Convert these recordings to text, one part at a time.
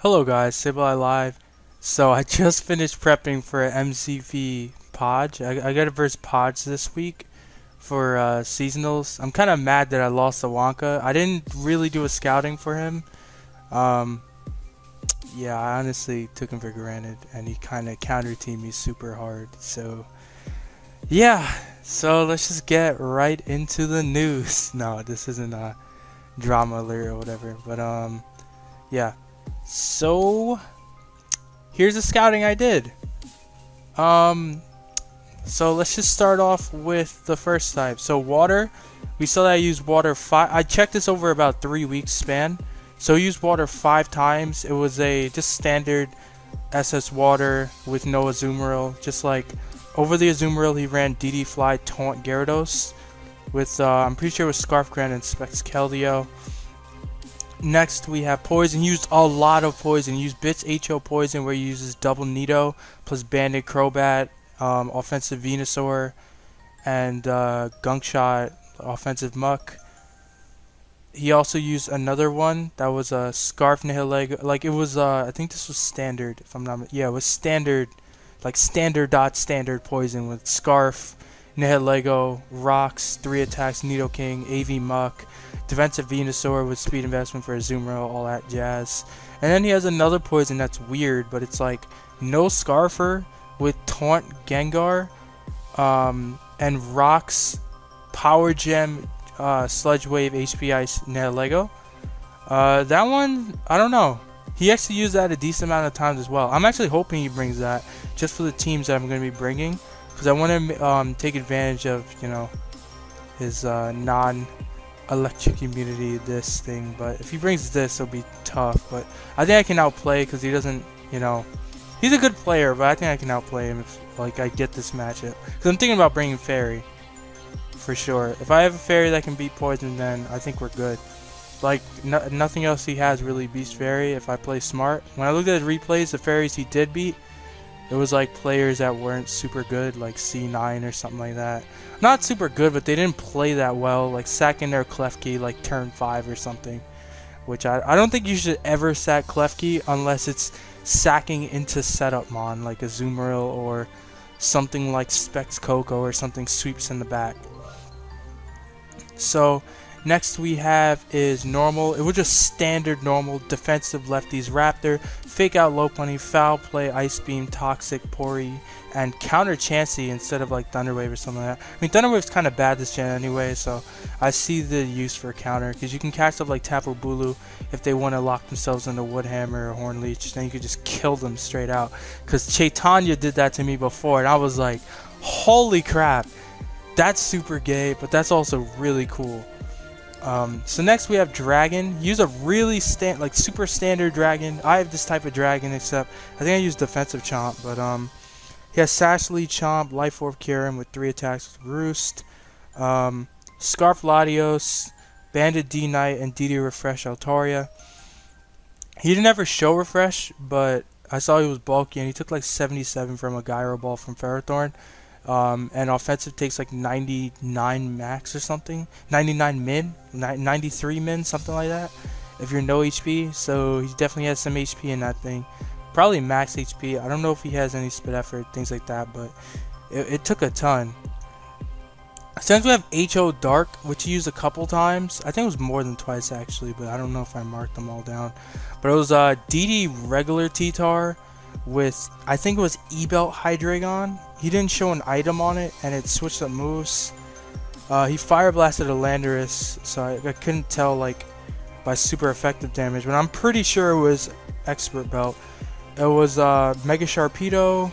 Hello guys, Sibleye Live. So I just finished prepping for MCV Podge. I got to verse Podge this week for seasonals. I'm kind of mad that I lost to Wonka. I didn't really do a scouting for him. Um, yeah, I honestly took him for granted, and he kind of counter-teamed me super hard. So yeah, so let's just get right into the news. No, this isn't a drama alert or whatever, but yeah. So here's the scouting I did. So let's just start off with the first type. So water, we saw that I used water I checked this over about 3 weeks span. So I used water 5 times. It was a just standard SS water with no Azumarill. Just like over the Azumarill, he ran DD Fly, Taunt, Gyarados with I'm pretty sure it was Scarf Grand and Specs Keldeo. Next we have Poison. He used a lot of Poison. He used Bits HO Poison where he uses double Nido plus Banded Crobat, offensive Venusaur, and Gunk Shot, offensive Muck. He also used another one that was a Scarf Nihilego. Like it was I think this was standard if I'm not, yeah, it was standard, like standard Poison with Scarf, Nihilego, Rocks, 3 attacks, Nidoking, AV Muck, defensive Venusaur with speed investment for Azumarill, all that jazz. And then he has another poison that's weird, but it's like no Scarfer with Taunt Gengar, and Rocks, Power Gem, Sludge Wave, HP Ice, Nihilego. That one, I don't know. He actually used that a decent amount of times as well. I'm actually hoping he brings that just for the teams that I'm going to be bringing, because I want to take advantage of, you know, his non-electric immunity, this thing. But if he brings this, it'll be tough. But I think I can outplay because he doesn't, you know, he's a good player, but I think I can outplay him if, like, I get this matchup. Because I'm thinking about bringing Fairy, for sure. If I have a Fairy that can beat Poison, then I think we're good. Like, nothing else he has really beats Fairy if I play smart. When I looked at his replays, the Fairies he did beat, it was like players that weren't super good, like C9 or something like that. Not super good, but they didn't play that well, like sacking their Klefki like turn 5 or something. Which I don't think you should ever sack Klefki unless it's sacking into setup mon, like a Azumarill or something like Specs Coco or something sweeps in the back. So next we have is normal. It was just standard normal defensive lefties Raptor, fake out low plenty, foul play, ice beam, toxic, pori, and counter Chansey instead of like Thunder Wave or something like that. I mean, Thunder Wave's kind of bad this gen anyway, so I see the use for counter because you can catch up like Tapu Bulu if they want to lock themselves into Woodhammer or Horn Leech. Then you could just kill them straight out. Because Chaitanya did that to me before, and I was like, holy crap, that's super gay, but that's also really cool. So next we have Dragon. Use a really super standard Dragon. I have this type of Dragon, except I think I use defensive Chomp, but he has Sash Lead Chomp, Life Orb Kyurem with 3 attacks with Roost, Scarf Latios, Banded D Knight, and DD Refresh Altaria. He didn't ever show Refresh, but I saw he was bulky and he took like 77 from a Gyro Ball from Ferrothorn. And offensive takes like 99 max or something, 99 min, 93 min, something like that, if you're no HP. So he definitely has some HP in that thing, probably max HP. I don't know if he has any spit effort, things like that, but it took a ton. Since we have HO Dark, which he used a couple times, I think it was more than twice actually, but I don't know if I marked them all down. But it was DD regular T-Tar with, I think it was E-Belt Hydreigon. He didn't show an item on it, and it switched up moves. He Fire Blasted a Landorus, so I couldn't tell like by super effective damage, but I'm pretty sure it was Expert Belt. It was Mega Sharpedo.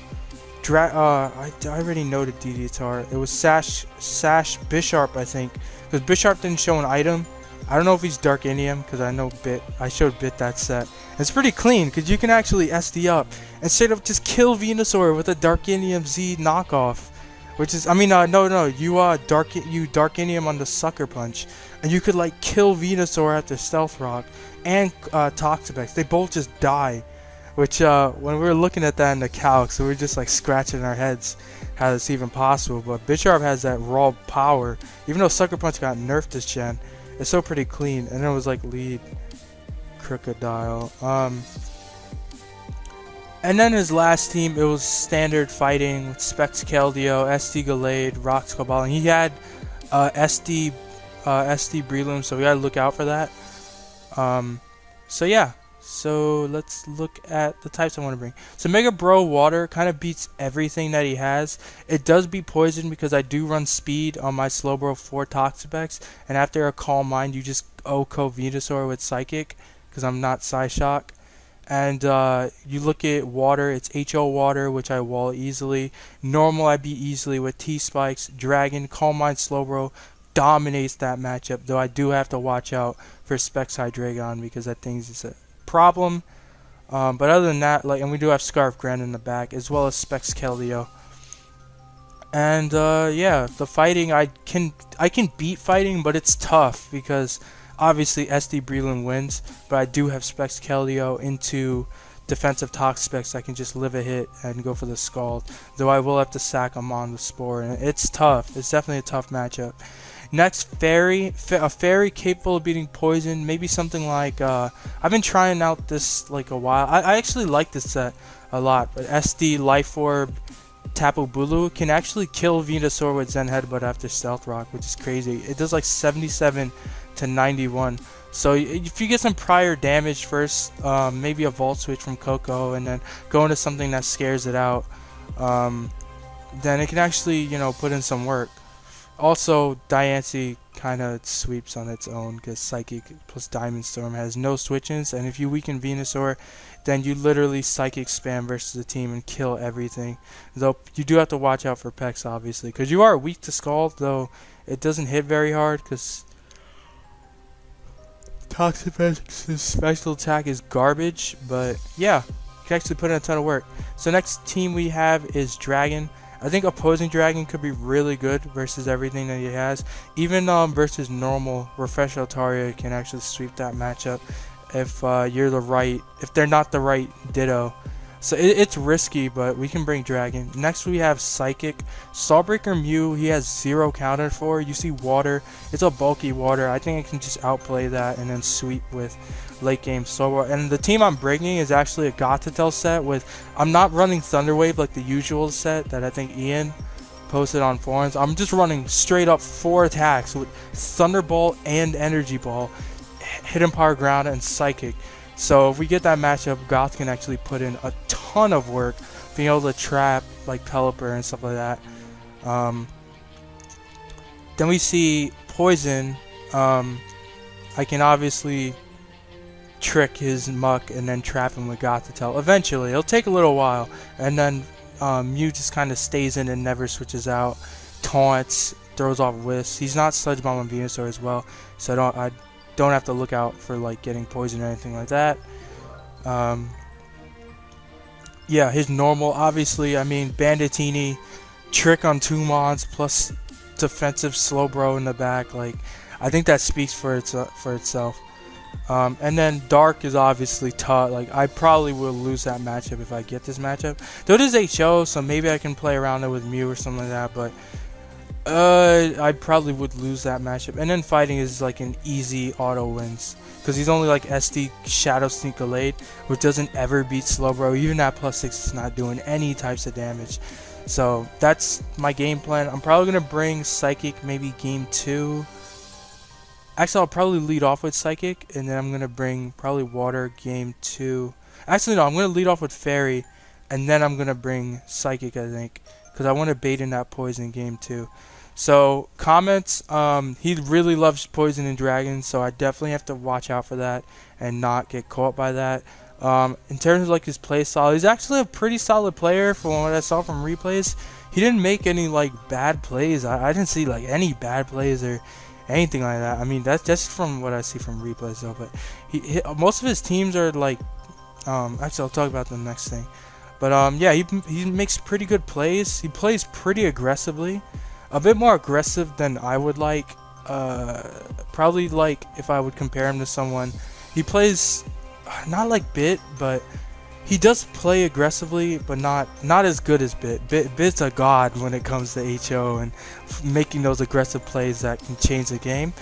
I already noted DD-Tar. It was Sash Bisharp, I think, because Bisharp didn't show an item. I don't know if he's Dark Indium, because I showed Bit that set. It's pretty clean because you can actually SD up and straight up just kill Venusaur with a Dark Indium Z knockoff, which is, I mean, no, you Dark Indium on the Sucker Punch, and you could like kill Venusaur after Stealth Rock and Toxapex. They both just die, which when we were looking at that in the calc, so we were just like scratching our heads how that's even possible. But Bisharp has that raw power, even though Sucker Punch got nerfed this gen. It's still pretty clean, and it was like lead Crocodile. And then his last team, it was standard fighting with Specs Keldeo, SD Gallade, Rox Cabal, and he had SD Breloom, so we gotta look out for that. So yeah, so let's look at the types I want to bring. So Mega Bro Water kind of beats everything that he has. It does beat Poison because I do run speed on my Slowbro 4 Toxapex, and after a Calm Mind, you just OHKO Venusaur with Psychic because I'm not Psyshock. And you look at water, it's HO water, which I wall easily. Normal I beat easily with T-Spikes. Dragon, Calm Mind, Slowbro dominates that matchup, though I do have to watch out for Specs Hydreigon because that thing is a problem. But other than that, and we do have Scarf Grand in the back, as well as Specs Keldeo. And yeah, the fighting, I can beat fighting, but it's tough because obviously SD Breloom wins, but I do have Specs Keldeo into defensive Toxapex. I can just live a hit and go for the Scald, though I will have to sack him on the Spore, and it's tough. It's definitely a tough matchup. Next, Fairy. A Fairy capable of beating Poison, maybe something like, I've been trying out this like a while. I actually like this set a lot, but SD Life Orb Tapu Bulu can actually kill Venusaur with Zen Headbutt after Stealth Rock, which is crazy. It does like 77 to 91. So if you get some prior damage first, maybe a Volt Switch from Coco, and then go into something that scares it out, then it can actually, you know, put in some work. Also, Diancie kind of sweeps on its own because Psychic plus Diamond Storm has no switch-ins, and if you weaken Venusaur, then you literally Psychic spam versus the team and kill everything. Though you do have to watch out for Pex, obviously, because you are weak to Scald, though it doesn't hit very hard because Toxapex's special attack is garbage. But yeah, you can actually put in a ton of work. So next team we have is Dragon. I think opposing Dragon could be really good versus everything that he has. Even versus normal, Refresh Altaria can actually sweep that matchup if if they're not the right Ditto. So it's risky, but we can bring Dragon. Next we have Psychic. Starbreaker Mew, he has 0 counter for. You see Water, it's a bulky Water. I think I can just outplay that and then sweep with late game Slowbro. And the team I'm bringing is actually a Gothitelle set with, I'm not running Thunder Wave like the usual set that I think Ian posted on forums. I'm just running straight up 4 attacks with Thunderbolt and Energy Ball, Hidden Power Ground, and Psychic. So if we get that matchup, Goth can actually put in a ton of work, being able to trap like Pelipper and stuff like that. Then we see Poison. I can obviously trick his Muck and then trap him with Gothitelle. Eventually, it'll take a little while, and then Mew just kind of stays in and never switches out. Taunts, throws off Wisps. He's not Sludge Bomb on Venusaur as well, so I don't have to look out for like getting poison or anything like that. Yeah, his normal, obviously, I mean, Banditini, trick on 2 Mons plus defensive Slowbro in the back. Like, I think that speaks for itself. And then Dark is obviously tough. Like, I probably will lose that matchup if I get this matchup. Though it is HO, so maybe I can play around it with Mew or something like that, but I probably would lose that matchup. And then Fighting is like an easy auto wins because he's only like SD Shadow Sneak Gallade, which doesn't ever beat Slowbro. Even at +6, it's not doing any types of damage. So that's my game plan. I'm probably gonna bring Psychic maybe game 2. Actually, I'll probably lead off with Psychic, and then I'm gonna bring probably Water game 2. Actually, no, I'm gonna lead off with Fairy, and then I'm gonna bring Psychic, I think, because I want to bait in that Poison game 2. So comments, he really loves Poison and Dragon, so I definitely have to watch out for that and not get caught by that. In terms of like his play style, he's actually a pretty solid player from what I saw from replays. He didn't make any like bad plays. I didn't see like any bad plays or anything like that. I mean, that's just from what I see from replays though. But most of his teams are like, actually I'll talk about the next thing. But yeah, he makes pretty good plays. He plays pretty aggressively. A bit more aggressive than I would like. Probably like if I would compare him to someone. He plays not like Bit, but he does play aggressively, but not as good as Bit. Bit's a god when it comes to HO and making those aggressive plays that can change the game.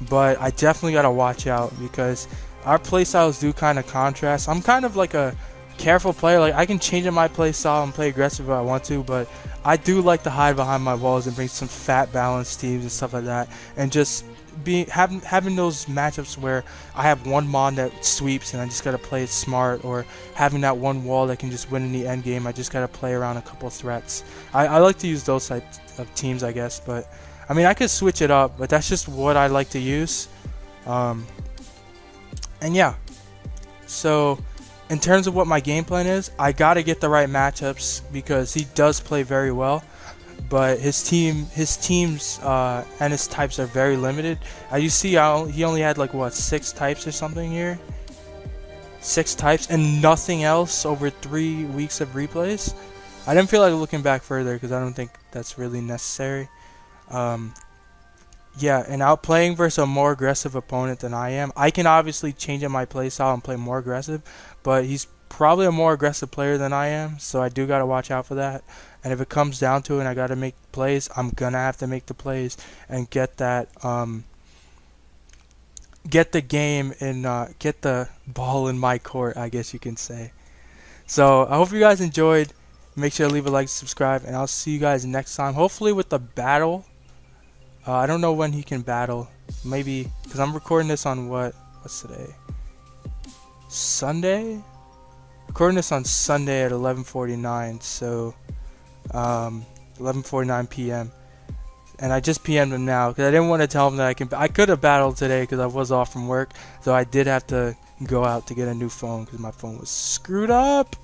But I definitely gotta watch out because our playstyles do kind of contrast. I'm kind of like a careful player. Like, I can change up my play style and play aggressive if I want to, but I do like to hide behind my walls and bring some fat balanced teams and stuff like that, and just having those matchups where I have one mon that sweeps and I just gotta play it smart, or having that one wall that can just win in the end game. I just gotta play around a couple threats. I like to use those types of teams, I guess, but I mean, I could switch it up, but that's just what I like to use. And yeah, so in terms of what my game plan is, I gotta get the right matchups because he does play very well, but his teams and his types are very limited. As you see, he only had like what, 6 types or something here, 6 types and nothing else over 3 weeks of replays. I didn't feel like looking back further because I don't think that's really necessary. Yeah, and out playing versus a more aggressive opponent than I am, I can obviously change up my playstyle and play more aggressive, but he's probably a more aggressive player than I am, so I do gotta watch out for that. And if it comes down to it and I gotta make plays, I'm gonna have to make the plays and get that get the game and get the ball in my court, I guess you can say. So I hope you guys enjoyed. Make sure to leave a like, subscribe, and I'll see you guys next time, hopefully with the battle. I don't know when he can battle. Maybe because I'm recording this on what's today? Sunday? Recording this on Sunday at 11:49, so 11:49 p.m. And I just PM'd him now because I didn't want to tell him that I could have battled today because I was off from work, so I did have to go out to get a new phone because my phone was screwed up.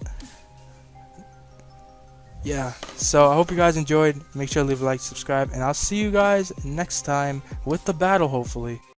Yeah, so I hope you guys enjoyed. Make sure to leave a like, subscribe, and I'll see you guys next time with the battle, hopefully.